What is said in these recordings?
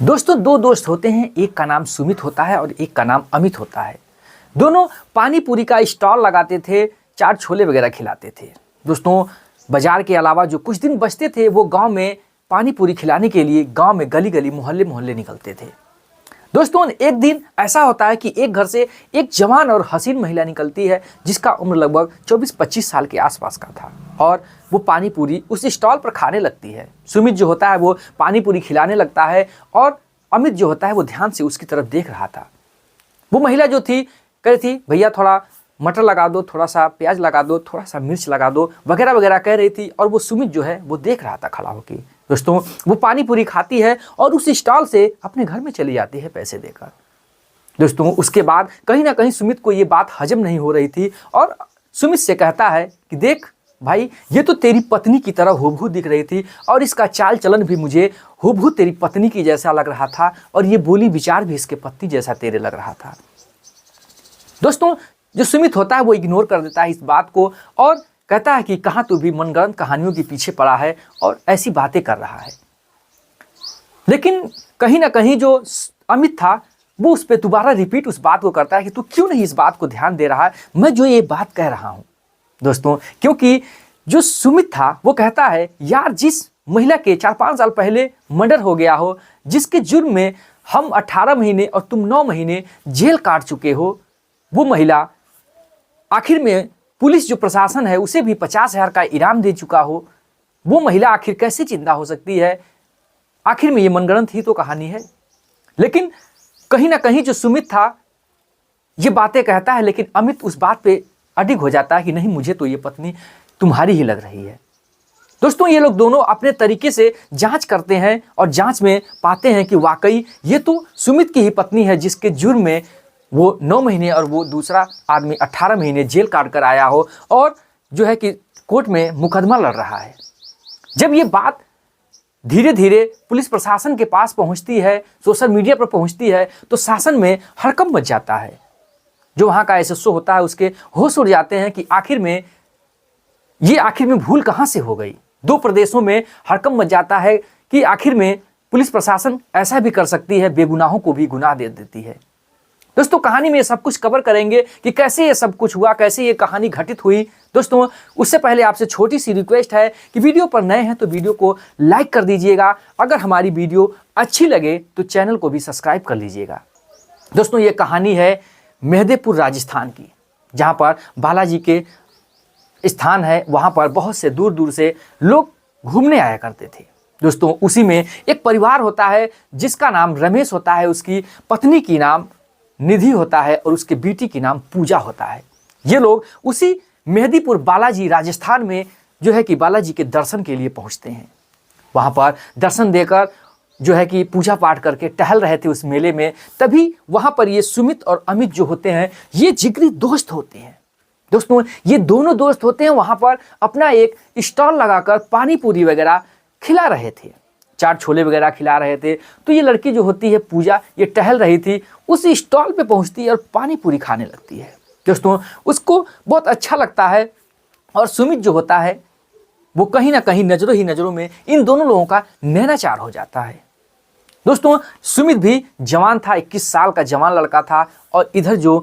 दोस्तों, दो दोस्त होते हैं, एक का नाम सुमित होता है और एक का नाम अमित होता है। दोनों पानी पूरी का स्टॉल लगाते थे, चाट छोले वगैरह खिलाते थे। दोस्तों, बाजार के अलावा जो कुछ दिन बचते थे वो गांव में पानी पूरी खिलाने के लिए गांव में गली गली मोहल्ले मोहल्ले निकलते थे। दोस्तों, एक दिन ऐसा होता है कि एक घर से एक जवान और हसीन महिला निकलती है जिसका उम्र लगभग 24-25 साल के आसपास का था और वो पानी पूरी उस स्टॉल पर खाने लगती है। सुमित जो होता है वो पानी पूरी खिलाने लगता है और अमित जो होता है वो ध्यान से उसकी तरफ देख रहा था। वो महिला जो थी कह रही थी, भैया थोड़ा मटर लगा दो, थोड़ा सा प्याज लगा दो, थोड़ा सा मिर्च लगा दो, वगैरह वगैरह कह रही थी और वो सुमित जो है वो देख रहा था खड़ा होकर। दोस्तों, वो पानी पूरी खाती है और उस स्टॉल से अपने घर में चली जाती है पैसे देकर। दोस्तों, उसके बाद कहीं ना कहीं सुमित को ये बात हजम नहीं हो रही थी और सुमित से कहता है कि देख भाई, ये तो तेरी पत्नी की तरह हूबहू दिख रही थी और इसका चाल चलन भी मुझे हूबहू तेरी पत्नी की जैसा लग रहा था और ये बोली विचार भी इसके पत्नी जैसा तेरे लग रहा था। दोस्तों, जो सुमित होता है वो इग्नोर कर देता है इस बात को और कहता है कि कहाँ तू भी मनगढ़ंत कहानियों के पीछे पड़ा है और ऐसी बातें कर रहा है। लेकिन कहीं ना कहीं जो अमित था वो उस पर दोबारा रिपीट उस बात को करता है कि तू क्यों नहीं इस बात को ध्यान दे रहा है, मैं जो ये बात कह रहा हूं। दोस्तों, क्योंकि जो सुमित था वो कहता है, यार जिस महिला के 4-5 साल पहले मर्डर हो गया हो, जिसके जुर्म में हम 18 महीने और तुम 9 महीने जेल काट चुके हो, वो महिला आखिर में पुलिस जो प्रशासन है उसे भी 50,000 का इनाम दे चुका हो, वो महिला आखिर कैसे जिंदा हो सकती है? आखिर में ये मनगढ़ंत ही तो कहानी है। लेकिन कहीं ना कहीं जो सुमित था ये बातें कहता है, लेकिन अमित उस बात पे अडिग हो जाता है कि नहीं, मुझे तो ये पत्नी तुम्हारी ही लग रही है। दोस्तों, ये लोग दोनों अपने तरीके से जांच करते हैं और जांच में पाते हैं कि वाकई ये तो सुमित की ही पत्नी है जिसके जुर्म में वो 9 महीने और वो दूसरा आदमी 18 महीने जेल काट कर आया हो और जो है कि कोर्ट में मुकदमा लड़ रहा है। जब ये बात धीरे धीरे पुलिस प्रशासन के पास पहुंचती है, सोशल मीडिया पर पहुंचती है, तो शासन में हड़कंप मच जाता है। जो वहाँ का एसएसओ होता है उसके होश उड़ जाते हैं कि आखिर में भूल कहाँ से हो गई। 2 प्रदेशों में हड़कंप मच जाता है कि आखिर में पुलिस प्रशासन ऐसा भी कर सकती है, बेगुनाहों को भी गुनाह दे देती है। दोस्तों, कहानी में ये सब कुछ कवर करेंगे कि कैसे ये सब कुछ हुआ, कैसे ये कहानी घटित हुई। दोस्तों, उससे पहले आपसे छोटी सी रिक्वेस्ट है कि वीडियो पर नए हैं तो वीडियो को लाइक कर दीजिएगा। अगर हमारी वीडियो अच्छी लगे तो चैनल को भी सब्सक्राइब कर लीजिएगा। दोस्तों, ये कहानी है मेहंदीपुर राजस्थान की, जहाँ पर बालाजी के स्थान है। वहाँ पर बहुत से दूर दूर से लोग घूमने आया करते थे। दोस्तों, उसी में एक परिवार होता है जिसका नाम रमेश होता है, उसकी पत्नी की नाम निधि होता है और उसके बेटी की नाम पूजा होता है। ये लोग उसी मेहंदीपुर बालाजी राजस्थान में जो है कि बालाजी के दर्शन के लिए पहुंचते हैं। वहां पर दर्शन देकर जो है कि पूजा पाठ करके टहल रहे थे उस मेले में, तभी वहां पर ये सुमित और अमित जो होते हैं ये जिगरी दोस्त होते हैं। दोस्तों, ये दोनों दोस्त होते हैं वहां पर अपना एक स्टॉल लगाकर पानी पूरी वगैरह खिला रहे थे, चाट छोले वगैरह खिला रहे थे। तो ये लड़की जो होती है पूजा, ये टहल रही थी, उस स्टॉल पे पहुंचती है और पानी पूरी खाने लगती है। दोस्तों, उसको बहुत अच्छा लगता है और सुमित जो होता है वो कहीं ना कहीं नजरों ही नजरों में इन दोनों लोगों का नैनाचार हो जाता है। दोस्तों, सुमित भी जवान था, 21 साल का जवान लड़का था और इधर जो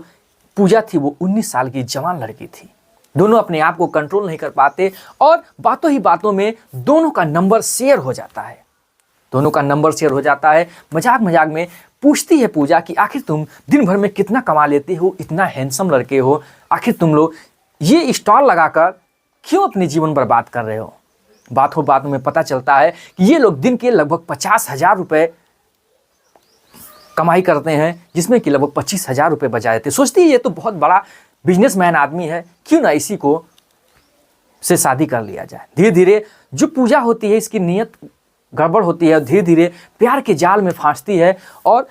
पूजा थी वो 19 साल की जवान लड़की थी। दोनों अपने आप को कंट्रोल नहीं कर पाते और बातों ही बातों में दोनों का नंबर शेयर हो जाता है। मजाक मजाक में पूछती है पूजा कि आखिर तुम दिन भर में कितना कमा लेते हो, इतना हैंडसम लड़के हो, आखिर तुम लोग ये स्टॉल लगाकर क्यों अपने जीवन बर्बाद कर रहे हो। बातों में पता चलता है कि ये लोग दिन के लगभग 50,000 रुपए कमाई करते हैं, जिसमें कि लगभग 25,000 रुपए बचा देते। सोचती है ये तो बहुत बड़ा बिजनेसमैन आदमी है, क्यों ना इसी को से शादी कर लिया जाए। धीरे धीरे जो पूजा होती है इसकी नीयत गड़बड़ होती है, धीरे धीरे प्यार के जाल में फांसती है और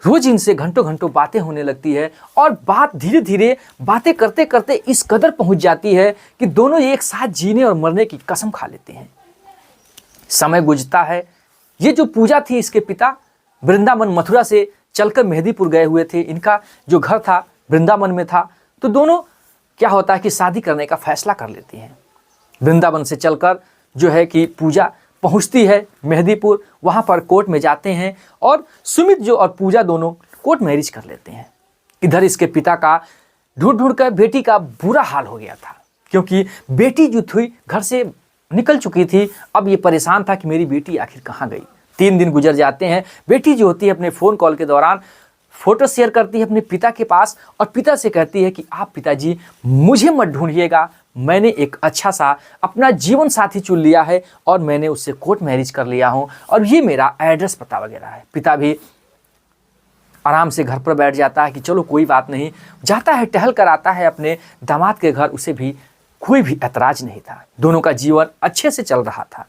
रोज इनसे घंटों घंटों बातें होने लगती है और बात धीरे धीरे बातें करते करते इस कदर पहुंच जाती है कि दोनों एक साथ जीने और मरने की कसम खा लेते हैं। समय गुजरता है। ये जो पूजा थी, इसके पिता वृंदावन मथुरा से चलकर मेहंदीपुर गए हुए थे। इनका जो घर था वृंदावन में था। तो दोनों क्या होता है कि शादी करने का फैसला कर लेती हैं। वृंदावन से चलकर जो है कि पूजा पहुंचती है मेहदीपुर। वहाँ पर कोर्ट में जाते हैं और सुमित जो और पूजा दोनों कोर्ट मैरिज कर लेते हैं। इधर इसके पिता का ढूंढ ढूंढ कर बेटी का बुरा हाल हो गया था, क्योंकि बेटी जो थी घर से निकल चुकी थी। अब ये परेशान था कि मेरी बेटी आखिर कहाँ गई। 3 दिन गुजर जाते हैं। बेटी जो होती है अपने फ़ोन कॉल के दौरान फ़ोटो शेयर करती है अपने पिता के पास और पिता से कहती है कि आप पिताजी मुझे मत ढूंढिएगा, मैंने एक अच्छा सा अपना जीवन साथी चुन लिया है और मैंने उससे कोर्ट मैरिज कर लिया हूँ और ये मेरा एड्रेस पता वगैरह है। पिता भी आराम से घर पर बैठ जाता है कि चलो कोई बात नहीं। जाता है, टहल कर आता है अपने दामाद के घर। उसे भी कोई भी ऐतराज नहीं था। दोनों का जीवन अच्छे से चल रहा था।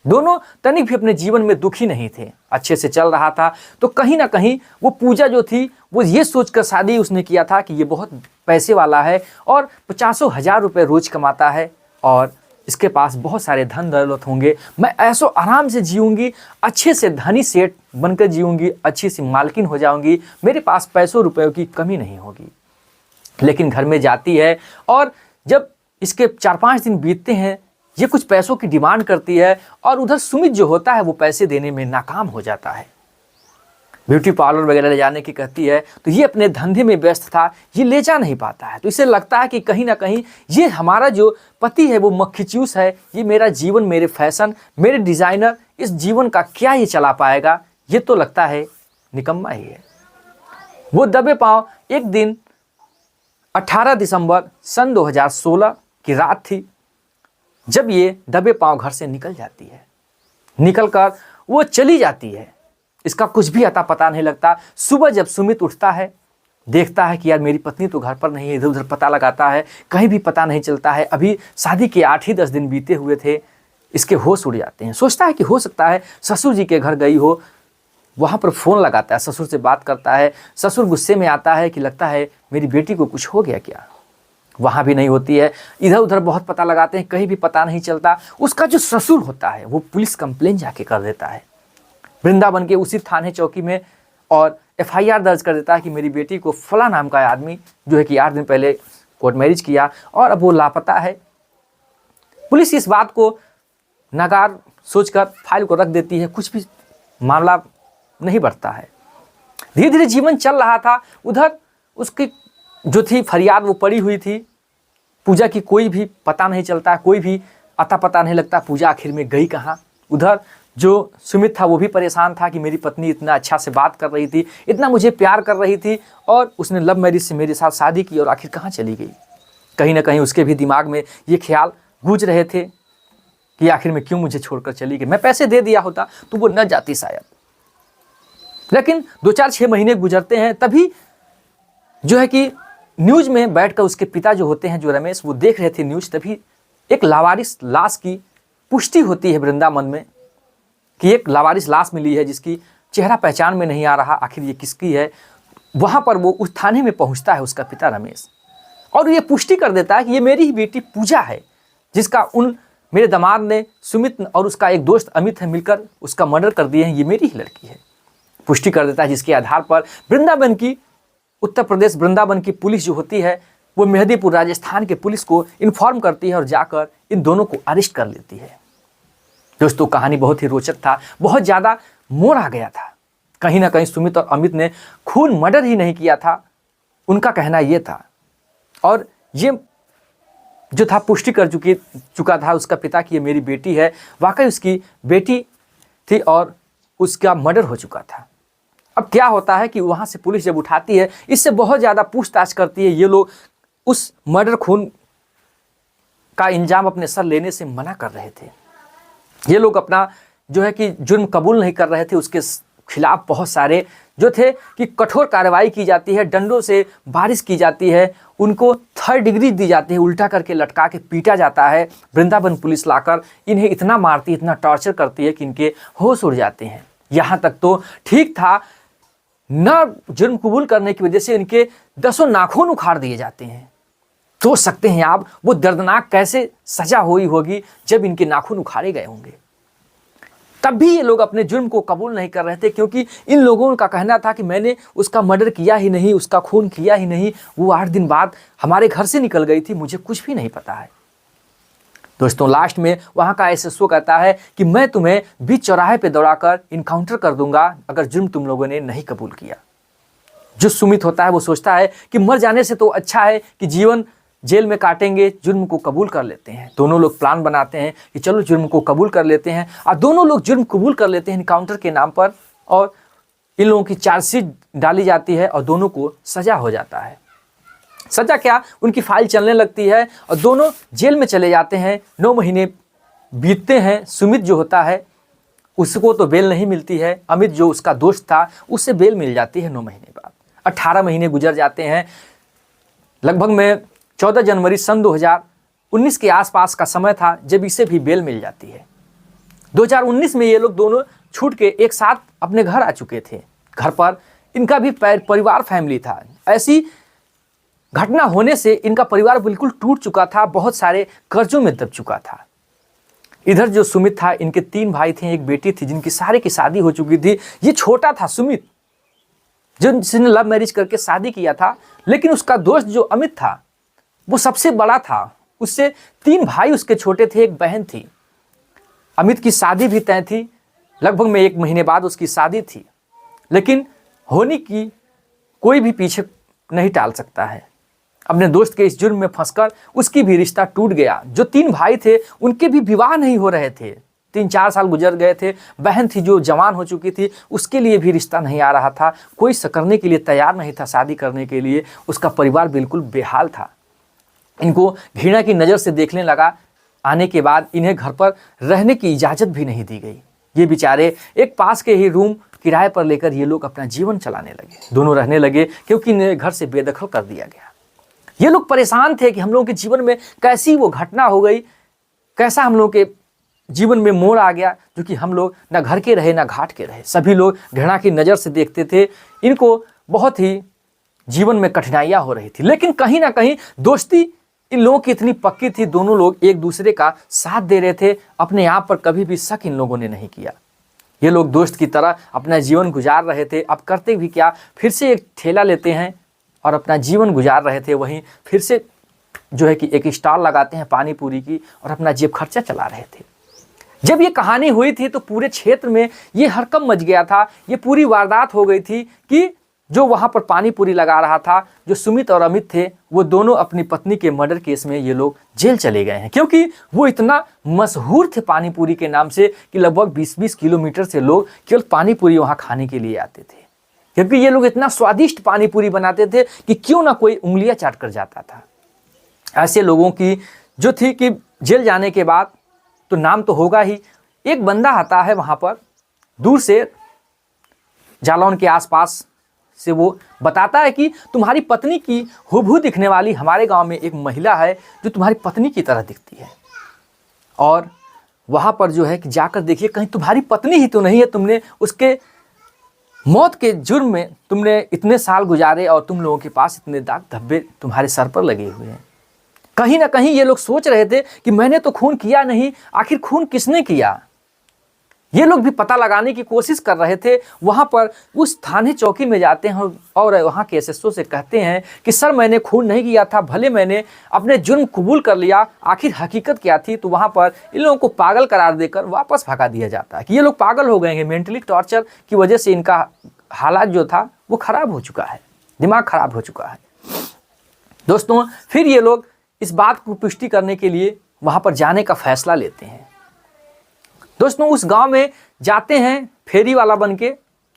दोनों तनिक भी अपने जीवन में दुखी नहीं थे, अच्छे से चल रहा था। तो कहीं ना कहीं वो पूजा जो थी वो ये सोचकर शादी उसने किया था कि ये बहुत पैसे वाला है और 50,000 रुपये रोज कमाता है और इसके पास बहुत सारे धन दौलत होंगे। मैं ऐसो आराम से जीऊँगी, अच्छे से धनी सेठ बनकर जीऊँगी, अच्छी सी मालकिन हो जाऊँगी, मेरे पास पैसों रुपयों की कमी नहीं होगी। लेकिन घर में जाती है और जब इसके 4-5 दिन बीतते हैं, ये कुछ पैसों की डिमांड करती है और उधर सुमित जो होता है वो पैसे देने में नाकाम हो जाता है। ब्यूटी पार्लर वगैरह ले जाने की कहती है तो ये अपने धंधे में व्यस्त था, ये ले जा नहीं पाता है। तो इसे लगता है कि कहीं ना कहीं ये हमारा जो पति है वो मक्खीचूस है, ये मेरा जीवन, मेरे फैशन, मेरे डिज़ाइनर, इस जीवन का क्या ये चला पाएगा। ये तो लगता है निकम्मा ही है। वो दबे पाँव एक दिन 18 दिसंबर सन 2016 की रात थी, जब ये दबे पाँव घर से निकल जाती है। निकलकर वो चली जाती है, इसका कुछ भी अता पता नहीं लगता। सुबह जब सुमित उठता है, देखता है कि यार मेरी पत्नी तो घर पर नहीं है। इधर उधर पता लगाता है, कहीं भी पता नहीं चलता है। अभी शादी के 8 ही 10 दिन बीते हुए थे। इसके होश उड़ जाते हैं। सोचता है कि हो सकता है ससुर जी के घर गई हो। वहाँ पर फ़ोन लगाता है, ससुर से बात करता है। ससुर गुस्से में आता है कि लगता है मेरी बेटी को कुछ हो गया क्या। वहाँ भी नहीं होती है। इधर उधर बहुत पता लगाते हैं, कहीं भी पता नहीं चलता। उसका जो ससुर होता है वो पुलिस कंप्लेन जाके कर देता है वृंदावन के उसी थाने चौकी में और FIR दर्ज कर देता है कि मेरी बेटी को फला नाम का आदमी जो है कि 8 दिन पहले कोर्ट मैरिज किया और अब वो लापता है। पुलिस इस बात को नकार सोचकर फाइल को रख देती है। कुछ भी मामला नहीं बढ़ता है। धीरे धीरे जीवन चल रहा था। उधर उसकी जो थी फरियाद वो पड़ी हुई थी। पूजा की कोई भी पता नहीं चलता, कोई भी अता पता नहीं लगता पूजा आखिर में गई कहाँ। उधर जो सुमित था वो भी परेशान था कि मेरी पत्नी इतना अच्छा से बात कर रही थी, इतना मुझे प्यार कर रही थी और उसने लव मैरिज से मेरे साथ शादी की और आखिर कहाँ चली गई। कहीं ना कहीं उसके भी दिमाग में ये ख्याल गूंज रहे थे कि आखिर में क्यों मुझे छोड़कर चली गई। मैं पैसे दे दिया होता तो वो न जाती शायद। लेकिन 2-4-6 महीने गुजरते हैं। तभी जो है कि न्यूज़ में बैठकर उसके पिता जो होते हैं जो रमेश, वो देख रहे थे न्यूज़। तभी एक लावारिस लाश की पुष्टि होती है वृंदावन में कि एक लावारिस लाश मिली है जिसकी चेहरा पहचान में नहीं आ रहा, आखिर ये किसकी है। वहाँ पर वो उस थाने में पहुँचता है उसका पिता रमेश और ये पुष्टि कर देता है कि ये मेरी ही बेटी पूजा है, जिसका उन मेरे दामाद ने सुमित और उसका एक दोस्त अमित है मिलकर उसका मर्डर कर दिए हैं, ये मेरी ही लड़की है। पुष्टि कर देता है, जिसके आधार पर वृंदावन की, उत्तर प्रदेश वृंदावन की पुलिस जो होती है वो मेहदीपुर राजस्थान के पुलिस को इन्फॉर्म करती है और जाकर इन दोनों को अरेस्ट कर लेती है। दोस्तों कहानी बहुत ही रोचक था, बहुत ज़्यादा मोड़ आ गया था। कहीं ना कहीं सुमित और अमित ने खून मर्डर ही नहीं किया था, उनका कहना ये था। और ये जो था पुष्टि कर चुका था उसका पिता कि ये मेरी बेटी है। वाकई उसकी बेटी थी और उसका मर्डर हो चुका था। अब क्या होता है कि वहाँ से पुलिस जब उठाती है, इससे बहुत ज़्यादा पूछताछ करती है। ये लोग उस मर्डर खून का इंजाम अपने सर लेने से मना कर रहे थे। ये लोग अपना जो है कि जुर्म कबूल नहीं कर रहे थे। उसके खिलाफ बहुत सारे जो थे कि कठोर कार्रवाई की जाती है, डंडों से बारिश की जाती है, उनको 3rd डिग्री दी जाती है, उल्टा करके लटका के पीटा जाता है। वृंदावन पुलिस लाकर इन्हें इतना मारती है, इतना टॉर्चर करती है कि इनके होश उड़ जाते हैं। यहाँ तक तो ठीक था, न जुर्म कबूल करने की वजह से इनके 10 नाखून उखाड़ दिए जाते हैं। सोच सकते हैं आप वो दर्दनाक कैसे सजा हुई होगी जब इनके नाखून उखाड़े गए होंगे। तब भी ये लोग अपने जुर्म को कबूल नहीं कर रहे थे, क्योंकि इन लोगों का कहना था कि मैंने उसका मर्डर किया ही नहीं, उसका खून किया ही नहीं, वो 8 दिन बाद हमारे घर से निकल गई थी, मुझे कुछ भी नहीं पता है। दोस्तों लास्ट में वहाँ का एसएसओ कहता है कि मैं तुम्हें बीच चौराहे पे दौड़ाकर इनकाउंटर कर दूंगा अगर जुर्म तुम लोगों ने नहीं कबूल किया। जो सुमित होता है वो सोचता है कि मर जाने से तो अच्छा है कि जीवन जेल में काटेंगे, जुर्म को कबूल कर लेते हैं। दोनों लोग प्लान बनाते हैं कि चलो जुर्म को कबूल कर लेते हैं, और दोनों लोग जुर्म कबूल कर लेते हैं इनकाउंटर के नाम पर, और इन लोगों की चार्जशीट डाली जाती है और दोनों को सजा हो जाता है। सजा क्या, उनकी फाइल चलने लगती है और दोनों जेल में चले जाते हैं। 9 महीने बीतते हैं। सुमित जो होता है उसको तो बेल नहीं मिलती है, अमित जो उसका दोस्त था उससे बेल मिल जाती है 9 महीने बाद। 18 महीने गुजर जाते हैं। लगभग में 14 जनवरी सन 2019 के आसपास का समय था जब इसे भी बेल मिल जाती है। 2019 में ये लोग दोनों छूट के एक साथ अपने घर आ चुके थे। घर पर इनका भी परिवार फैमिली था। ऐसी घटना होने से इनका परिवार बिल्कुल टूट चुका था, बहुत सारे कर्जों में दब चुका था। इधर जो सुमित था, इनके 3 भाई थे, एक बेटी थी जिनकी सारे की शादी हो चुकी थी। ये छोटा था सुमित, जिसने लव मैरिज करके शादी किया था, लेकिन उसका दोस्त जो अमित था वो सबसे बड़ा था। उससे 3 भाई उसके छोटे थे, एक बहन थी। अमित की शादी भी तय थी, लगभग में 1 महीने बाद उसकी शादी थी, लेकिन होने की कोई भी पीछे नहीं टाल सकता है। अपने दोस्त के इस जुर्म में फंसकर उसकी भी रिश्ता टूट गया। जो 3 भाई थे उनके भी विवाह नहीं हो रहे थे, 3-4 साल गुजर गए थे। बहन थी जो जवान हो चुकी थी, उसके लिए भी रिश्ता नहीं आ रहा था, कोई करने के लिए तैयार नहीं था शादी करने के लिए। उसका परिवार बिल्कुल बेहाल था। इनको घृणा की नज़र से देखने लगा। आने के बाद इन्हें घर पर रहने की इजाज़त भी नहीं दी गई। ये बेचारे एक पास के ही रूम किराए पर लेकर ये लोग अपना जीवन चलाने लगे। दोनों रहने लगे क्योंकि इन्हें घर से बेदखल कर दिया गया। ये लोग परेशान थे कि हम लोगों के जीवन में कैसी वो घटना हो गई, कैसा हम लोगों के जीवन में मोड़ आ गया, जो कि हम लोग ना घर के रहे ना घाट के रहे। सभी लोग घृणा की नज़र से देखते थे। इनको बहुत ही जीवन में कठिनाइयाँ हो रही थी, लेकिन कहीं ना कहीं दोस्ती इन लोगों की इतनी पक्की थी, दोनों लोग एक दूसरे का साथ दे रहे थे। अपने आप पर कभी भी शक इन लोगों ने नहीं किया। ये लोग दोस्त की तरह अपना जीवन गुजार रहे थे। अब करते भी क्या, फिर से एक ठेला लेते हैं और अपना जीवन गुजार रहे थे। वहीं फिर से जो है कि एक स्टॉल लगाते हैं पानी पूरी की और अपना जेब खर्चा चला रहे थे। जब ये कहानी हुई थी तो पूरे क्षेत्र में ये हड़कंप मच गया था। ये पूरी वारदात हो गई थी कि जो वहाँ पर पानी पूरी लगा रहा था, जो सुमित और अमित थे, वो दोनों अपनी पत्नी के मर्डर केस में ये लोग जेल चले गए हैं, क्योंकि वो इतना मशहूर थे पानी पूरी के नाम से कि लगभग 20-20 किलोमीटर से लोग केवल पानी पूरी वहाँ खाने के लिए आते थे, क्योंकि ये लोग इतना स्वादिष्ट पानी पूरी बनाते थे कि क्यों ना कोई उंगलियां चाट कर जाता था। ऐसे लोगों की जो थी कि जेल जाने के बाद तो नाम तो होगा ही। एक बंदा आता है वहाँ पर दूर से, जालौन के आसपास से, वो बताता है कि तुम्हारी पत्नी की हूबहू दिखने वाली हमारे गांव में एक महिला है जो तुम्हारी पत्नी की तरह दिखती है, और वहाँ पर जो है कि जाकर देखिए कहीं तुम्हारी पत्नी ही तो नहीं है। तुमने उसके मौत के जुर्म में तुमने इतने साल गुजारे और तुम लोगों के पास इतने दाग धब्बे तुम्हारे सर पर लगे हुए हैं। कहीं ना कहीं ये लोग सोच रहे थे कि मैंने तो खून किया नहीं, आखिर खून किसने किया। ये लोग भी पता लगाने की कोशिश कर रहे थे। वहाँ पर उस थाने चौकी में जाते हैं और वहाँ के एसएसओ से कहते हैं कि सर मैंने खून नहीं किया था, भले मैंने अपने जुर्म कबूल कर लिया, आखिर हकीकत क्या थी। तो वहाँ पर इन लोगों को पागल करार देकर वापस भगा दिया जाता है कि ये लोग पागल हो गए हैं। मेंटली टॉर्चर की वजह से इनका हालात जो था वो ख़राब हो चुका है, दिमाग ख़राब हो चुका है। दोस्तों फिर ये लोग इस बात को पुष्टि करने के लिए वहाँ पर जाने का फैसला लेते हैं। दोस्तों उस गांव में जाते हैं फेरी वाला बन के,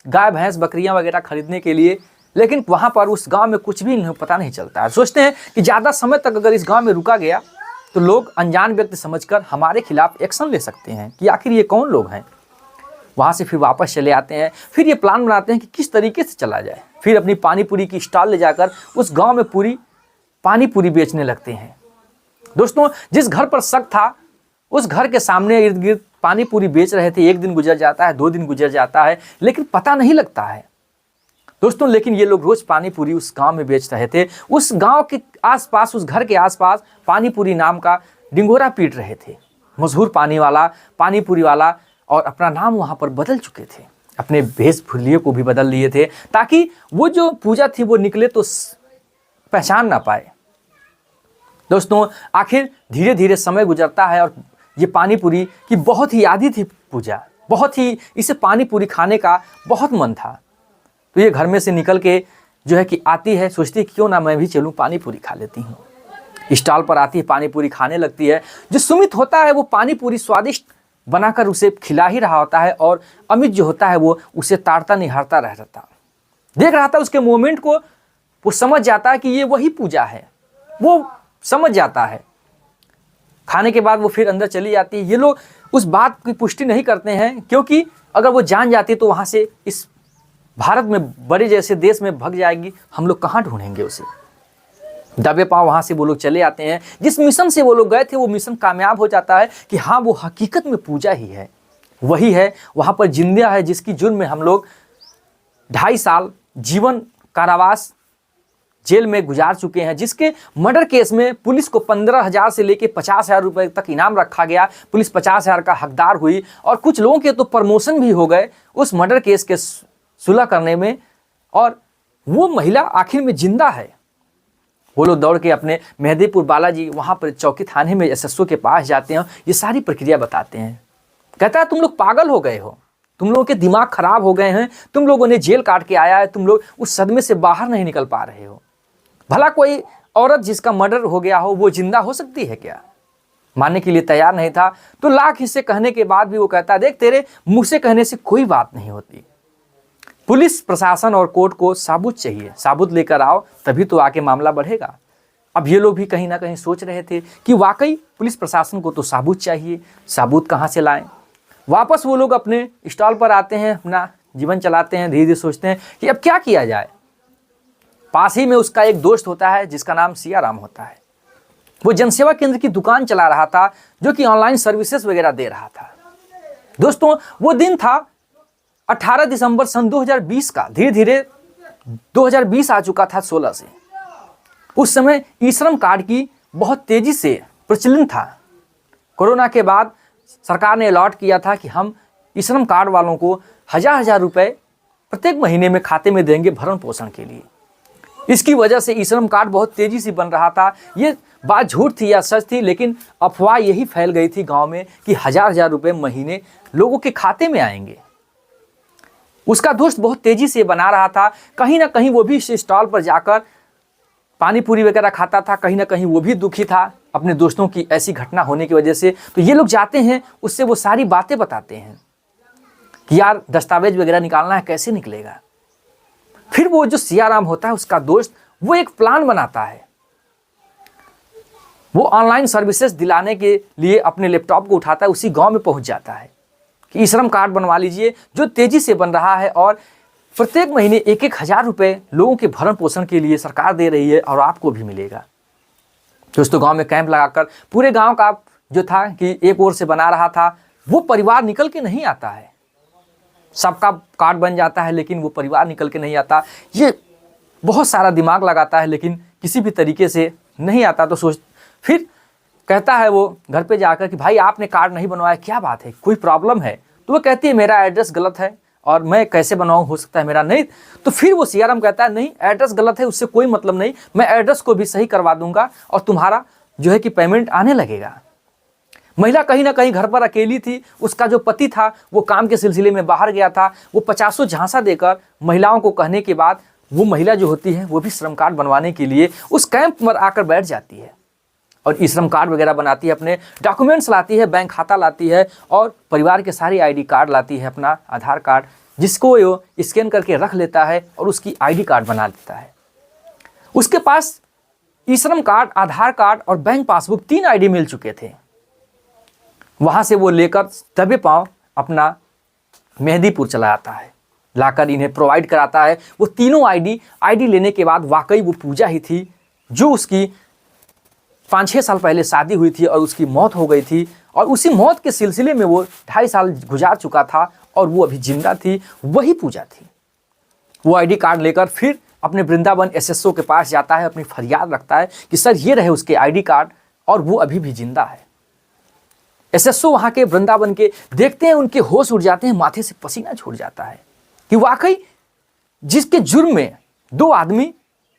गाय भैंस बकरियां वगैरह खरीदने के लिए, लेकिन वहाँ पर उस गांव में कुछ भी पता नहीं चलता है। सोचते हैं कि ज़्यादा समय तक अगर इस गांव में रुका गया तो लोग अनजान व्यक्ति समझकर हमारे खिलाफ एक्शन ले सकते हैं कि आखिर ये कौन लोग हैं। वहाँ से फिर वापस चले आते हैं। फिर ये प्लान बनाते हैं कि किस तरीके से चला जाए। फिर अपनी पानी पूरी की स्टॉल ले जाकर उस गाँव में पूरी पानी पूरी बेचने लगते हैं। दोस्तों जिस घर पर शक था उस घर के सामने इर्द गिर्द पानी पूरी बेच रहे थे। 1 दिन गुजर जाता है, 2 दिन गुजर जाता है, लेकिन पता नहीं लगता है दोस्तों। लेकिन ये लोग रोज पानी पूरी उस गांव में बेच रहे थे। उस गांव के आसपास, उस घर के आसपास पानी पूरी नाम का डिंगोरा पीट रहे थे, मशहूर पानी पूरी वाला, और अपना नाम वहां पर बदल चुके थे। अपने वेशभूषा को भी बदल लिए थे ताकि वो जो पूजा थी वो निकले तो पहचान ना पाए। दोस्तों आखिर धीरे धीरे समय गुजरता है और ये पानी पूरी की बहुत ही यादी थी पूजा, बहुत ही इसे पानी पूरी खाने का बहुत मन था। तो ये घर में से निकल के जो है कि आती है, सोचती है क्यों ना मैं भी चलूँ पानी पूरी खा लेती हूँ। स्टॉल पर आती है, पानी पूरी खाने लगती है। जो सुमित होता है वो पानी पूरी स्वादिष्ट बनाकर उसे खिला ही रहा होता है और अमित जो होता है वो उसे ताड़ता निहारता रह रहता देख रहा था। उसके मोमेंट को वो समझ जाता है कि ये वही पूजा है, वो समझ जाता है। खाने के बाद वो फिर अंदर चली जाती है। ये लोग उस बात की पुष्टि नहीं करते हैं, क्योंकि अगर वो जान जाती तो वहाँ से इस भारत में बड़े जैसे देश में भाग जाएगी, हम लोग कहाँ ढूंढेंगे उसे। दबे पाँव वहाँ से वो लोग चले आते हैं। जिस मिशन से वो लोग गए थे वो मिशन कामयाब हो जाता है कि हाँ वो हकीकत में पूजा ही है, वही है। वहाँ पर जिंदा है जिसकी जुर्म में हम लोग 2.5 साल जीवन कारावास जेल में गुजार चुके हैं, जिसके मर्डर केस में पुलिस को 15,000 से लेके 50,000 रुपये तक इनाम रखा गया। पुलिस 50,000 का हकदार हुई और कुछ लोगों के तो प्रमोशन भी हो गए उस मर्डर केस के सुलह करने में। और वो महिला आखिर में जिंदा है। वो लोग दौड़ के अपने मेहदीपुर बालाजी वहाँ पर चौकी थाने में एसएसओ के पास जाते हैं, ये सारी प्रक्रिया बताते हैं। कहता है तुम लोग पागल हो गए हो, तुम लोगों के दिमाग खराब हो गए हैं, तुम लोगों ने जेल काट के आया है, तुम लोग उस सदमे से बाहर नहीं निकल पा रहे हो। भला कोई औरत जिसका मर्डर हो गया हो वो जिंदा हो सकती है क्या? मानने के लिए तैयार नहीं था। तो लाख हिस्से कहने के बाद भी वो कहता देख तेरे मुंह से कहने से कोई बात नहीं होती। पुलिस प्रशासन और कोर्ट को साबुत चाहिए, साबुत लेकर आओ तभी तो आके मामला बढ़ेगा। अब ये लोग भी कहीं ना कहीं सोच रहे थे कि वाकई पुलिस प्रशासन को तो साबुत चाहिए, साबुत कहाँ से लाएं। वापस वो लोग अपने स्टॉल पर आते हैं, अपना जीवन चलाते हैं। धीरे धीरे सोचते हैं कि अब क्या किया जाए। पास ही में उसका एक दोस्त होता है जिसका नाम सियाराम होता है। वो जनसेवा केंद्र की दुकान चला रहा था, जो कि ऑनलाइन सर्विसेज वगैरह दे रहा था। दोस्तों वो दिन था 18 दिसंबर सन 2020 का। धीरे धीरे 2020 आ चुका था 16 से। उस समय ई श्रम कार्ड की बहुत तेजी से प्रचलन था। कोरोना के बाद सरकार ने अलॉट किया था कि हम ई श्रम कार्ड वालों को 1000 रुपये प्रत्येक महीने में खाते में देंगे भरण पोषण के लिए। इसकी वजह से ई श्रम कार्ड बहुत तेजी से बन रहा था। ये बात झूठ थी या सच थी, लेकिन अफवाह यही फैल गई थी गांव में कि 1000 रुपये महीने लोगों के खाते में आएंगे। उसका दोस्त बहुत तेजी से बना रहा था। कहीं ना कहीं वो भी इस स्टॉल पर जाकर पानी पूरी वगैरह खाता था। कहीं ना कहीं वो भी दुखी था अपने दोस्तों की ऐसी घटना होने की वजह से। तो ये लोग जाते हैं, उससे वो सारी बातें बताते हैं कि यार दस्तावेज वगैरह निकालना है, कैसे निकलेगा। फिर वो जो सियाराम होता है उसका दोस्त, वो एक प्लान बनाता है। वो ऑनलाइन सर्विसेज दिलाने के लिए अपने लैपटॉप को उठाता है, उसी गांव में पहुंच जाता है कि ई श्रम कार्ड बनवा लीजिए जो तेजी से बन रहा है और प्रत्येक महीने 1-1000 रुपये लोगों के भरण पोषण के लिए सरकार दे रही है और आपको भी मिलेगा। दोस्तों गांव में कैंप लगाकर पूरे गांव का जो था कि एक ओर से बना रहा था, वो परिवार निकल के नहीं आता है। सबका कार्ड बन जाता है लेकिन वो परिवार निकल के नहीं आता। ये बहुत सारा दिमाग लगाता है लेकिन किसी भी तरीके से नहीं आता। तो फिर कहता है वो घर पे जाकर कि भाई आपने कार्ड नहीं बनवाया, क्या बात है, कोई प्रॉब्लम है? तो वो कहती है मेरा एड्रेस गलत है और मैं कैसे बनवाऊँ, हो सकता है मेरा नहीं। तो फिर वो सियाराम कहता है नहीं एड्रेस गलत है, उससे कोई मतलब नहीं, मैं एड्रेस को भी सही करवा दूंगा और तुम्हारा जो है कि पेमेंट आने लगेगा। महिला कहीं ना कहीं घर पर अकेली थी। उसका जो पति था वो काम के सिलसिले में बाहर गया था। वो 50 झांसा देकर महिलाओं को कहने के बाद वो महिला जो होती है वो भी श्रम कार्ड बनवाने के लिए उस कैंप पर आकर बैठ जाती है और ई श्रम कार्ड वगैरह बनाती है, अपने डॉक्यूमेंट्स लाती है, बैंक खाता लाती है और परिवार के सारी आईडी कार्ड लाती है, अपना आधार कार्ड, जिसको वो स्कैन करके रख लेता है और उसकी आईडी कार्ड बना देता है। उसके पास ई श्रम कार्ड, आधार कार्ड और बैंक पासबुक 3 आईडी मिल चुके थे। वहाँ से वो लेकर दबे पाँव अपना मेहदीपुर चला आता है, लाकर इन्हें प्रोवाइड कराता है। वो तीनों आईडी लेने के बाद वाकई वो पूजा ही थी जो उसकी 5-6 साल पहले शादी हुई थी और उसकी मौत हो गई थी और उसी मौत के सिलसिले में वो 2.5 साल गुजार चुका था और वो अभी जिंदा थी, वही पूजा थी। वो आईडी कार्ड लेकर फिर अपने वृंदावन एसएसओ के पास जाता है, अपनी फरियाद रखता है कि सर ये रहे उसके आईडी कार्ड और वो अभी भी जिंदा है। एसएसओ वहाँ के वृंदावन के देखते हैं, उनके होश उड़ जाते हैं, माथे से पसीना छूट जाता है कि वाकई जिसके जुर्म में 2 आदमी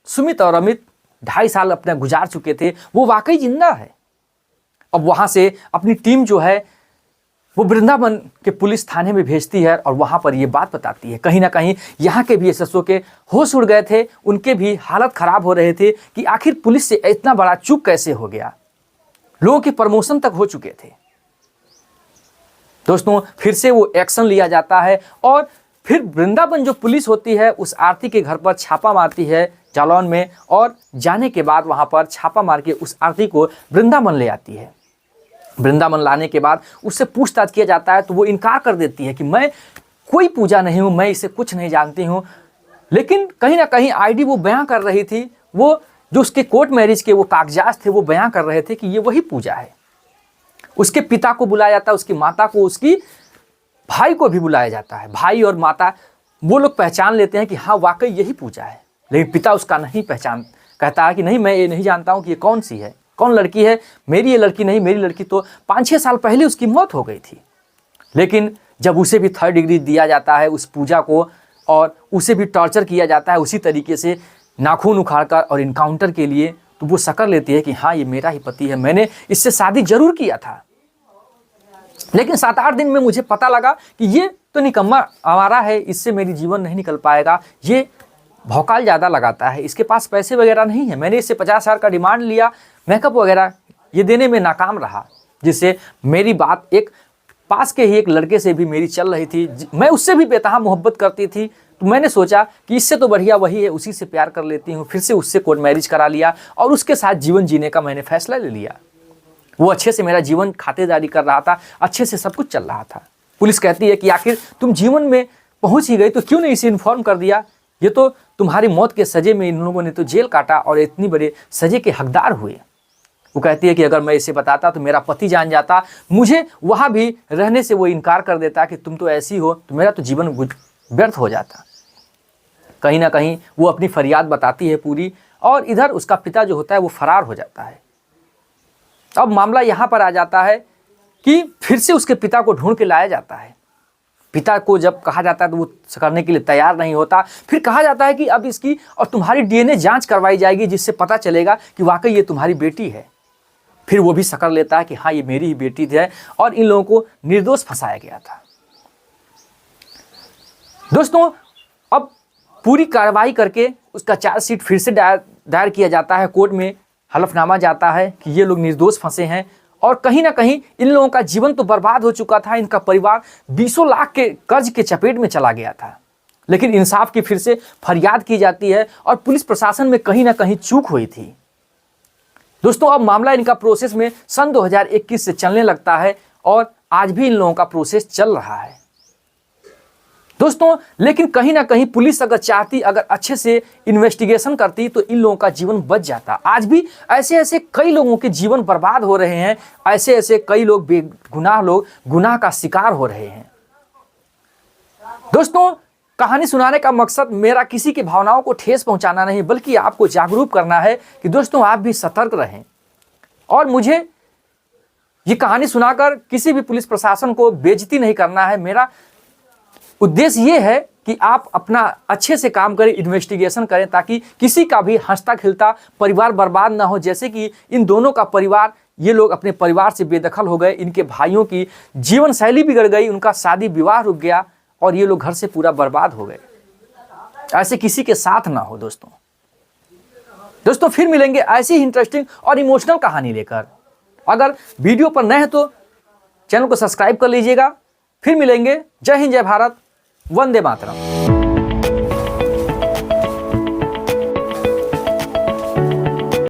सुमित और अमित 2.5 साल अपने गुजार चुके थे, वो वाकई जिंदा है। अब वहाँ से अपनी टीम जो है वो वृंदावन के पुलिस थाने में भेजती है और वहाँ पर ये बात बताती है। कहीं ना कहीं यहाँ के भी एसएसओ के होश उड़ गए थे, उनके भी हालत ख़राब हो रहे थे कि आखिर पुलिस से इतना बड़ा चूक कैसे हो गया। लोगों की प्रमोशन तक हो चुके थे। दोस्तों फिर से वो एक्शन लिया जाता है और फिर वृंदावन जो पुलिस होती है उस आरती के घर पर छापा मारती है जालौन में, और जाने के बाद वहाँ पर छापा मार के उस आरती को वृंदावन ले आती है। वृंदावन लाने के बाद उससे पूछताछ किया जाता है तो वो इनकार कर देती है कि मैं कोई पूजा नहीं हूँ, मैं इसे कुछ नहीं जानती हूँ। लेकिन कहीं ना कहीं आईडी वो बयां कर रही थी, वो जो उसके कोर्ट मैरिज के वो कागजात थे वो बयां कर रहे थे कि ये वही पूजा है। उसके पिता को बुलाया जाता है, उसकी माता को, उसकी भाई को भी बुलाया जाता है। भाई और माता वो लोग पहचान लेते हैं कि हाँ वाकई यही पूजा है, लेकिन पिता उसका नहीं पहचान, कहता है कि नहीं मैं ये नहीं जानता हूँ कि ये कौन सी है, कौन लड़की है, मेरी ये लड़की नहीं, मेरी लड़की तो 5-6 साल पहले उसकी मौत हो गई थी। लेकिन जब उसे भी 3rd डिग्री दिया जाता है उस पूजा को और उसे भी टॉर्चर किया जाता है उसी तरीके से नाखून उखाड़कर और इनकाउंटर के लिए, तो वो सकड़ लेती है कि हाँ ये मेरा ही पति है, मैंने इससे शादी जरूर किया था, लेकिन 7-8 दिन में मुझे पता लगा कि ये तो निकम्मा आवारा है, इससे मेरी जीवन नहीं निकल पाएगा, ये भौकाल ज़्यादा लगाता है, इसके पास पैसे वगैरह नहीं है। मैंने इससे 50,000 का डिमांड लिया, मेकअप वगैरह ये देने में नाकाम रहा, जिससे मेरी बात एक पास के ही एक लड़के से भी मेरी चल रही थी, मैं उससे भी बेतहा मोहब्बत करती थी। तो मैंने सोचा कि इससे तो बढ़िया वही है, उसी से प्यार कर लेती हूँ। फिर से उससे कोर्ट मैरिज करा लिया और उसके साथ जीवन जीने का मैंने फैसला ले लिया। वो अच्छे से मेरा जीवन खातेदारी कर रहा था, अच्छे से सब कुछ चल रहा था। पुलिस कहती है कि आखिर तुम जीवन में पहुंच ही गई तो क्यों नहीं इसे इन्फॉर्म कर दिया, ये तो तुम्हारी मौत के सजे में इन लोगों ने तो जेल काटा और इतनी बड़े सजे के हकदार हुए। वो कहती है कि अगर मैं इसे बताता तो मेरा पति जान जाता, मुझे वहाँ भी रहने से वो इनकार कर देता कि तुम तो ऐसी हो, तो मेरा तो जीवन व्यर्थ हो जाता। कहीं ना कहीं वो अपनी फरियाद बताती है पूरी, और इधर उसका पिता जो होता है वो फरार हो जाता है। अब मामला यहाँ पर आ जाता है कि फिर से उसके पिता को ढूंढ के लाया जाता है। पिता को जब कहा जाता है तो वो करने के लिए तैयार नहीं होता। फिर कहा जाता है कि अब इसकी और तुम्हारी डीएनए जांच करवाई जाएगी, जिससे पता चलेगा कि वाकई ये तुम्हारी बेटी है। फिर वो भी सकड़ लेता है कि हाँ ये मेरी ही बेटी है और इन लोगों को निर्दोष फंसाया गया था। दोस्तों अब पूरी कार्रवाई करके उसका चार्जशीट फिर से दायर किया जाता है, कोर्ट में हलफनामा जाता है कि ये लोग निर्दोष फंसे हैं और कहीं ना कहीं इन लोगों का जीवन तो बर्बाद हो चुका था, इनका परिवार 20 लाख के कर्ज के चपेट में चला गया था। लेकिन इंसाफ की फिर से फरियाद की जाती है और पुलिस प्रशासन में कहीं ना कहीं चूक हुई थी। दोस्तों अब मामला इनका प्रोसेस में सन 2021 से चलने लगता है और आज भी इन लोगों का प्रोसेस चल रहा है दोस्तों। लेकिन कहीं ना कहीं पुलिस अगर चाहती, अगर अच्छे से इन्वेस्टिगेशन करती तो इन लोगों का जीवन बच जाता। आज भी ऐसे ऐसे कई लोगों के जीवन बर्बाद हो रहे हैं, ऐसे ऐसे कई लोग बेगुनाह लोग गुनाह का शिकार हो रहे हैं। दोस्तों कहानी सुनाने का मकसद मेरा किसी की भावनाओं को ठेस पहुंचाना नहीं, बल्कि आपको जागरूक करना है कि दोस्तों आप भी सतर्क रहें। और मुझे ये कहानी सुनाकर किसी भी पुलिस प्रशासन को बेइज्जती नहीं करना है। मेरा उद्देश्य ये है कि आप अपना अच्छे से काम करें, इन्वेस्टिगेशन करें, ताकि किसी का भी हंसता खिलता परिवार बर्बाद ना हो। जैसे कि इन दोनों का परिवार, ये लोग अपने परिवार से बेदखल हो गए, इनके भाइयों की जीवन शैली बिगड़ गई, उनका शादी विवाह रुक गया और ये लोग घर से पूरा बर्बाद हो गए। ऐसे किसी के साथ ना हो दोस्तों फिर मिलेंगे ऐसी ही इंटरेस्टिंग और इमोशनल कहानी लेकर। अगर वीडियो पर नए हैं तो चैनल को सब्सक्राइब कर लीजिएगा। फिर मिलेंगे। जय हिंद, जय भारत, वंदे मातरम।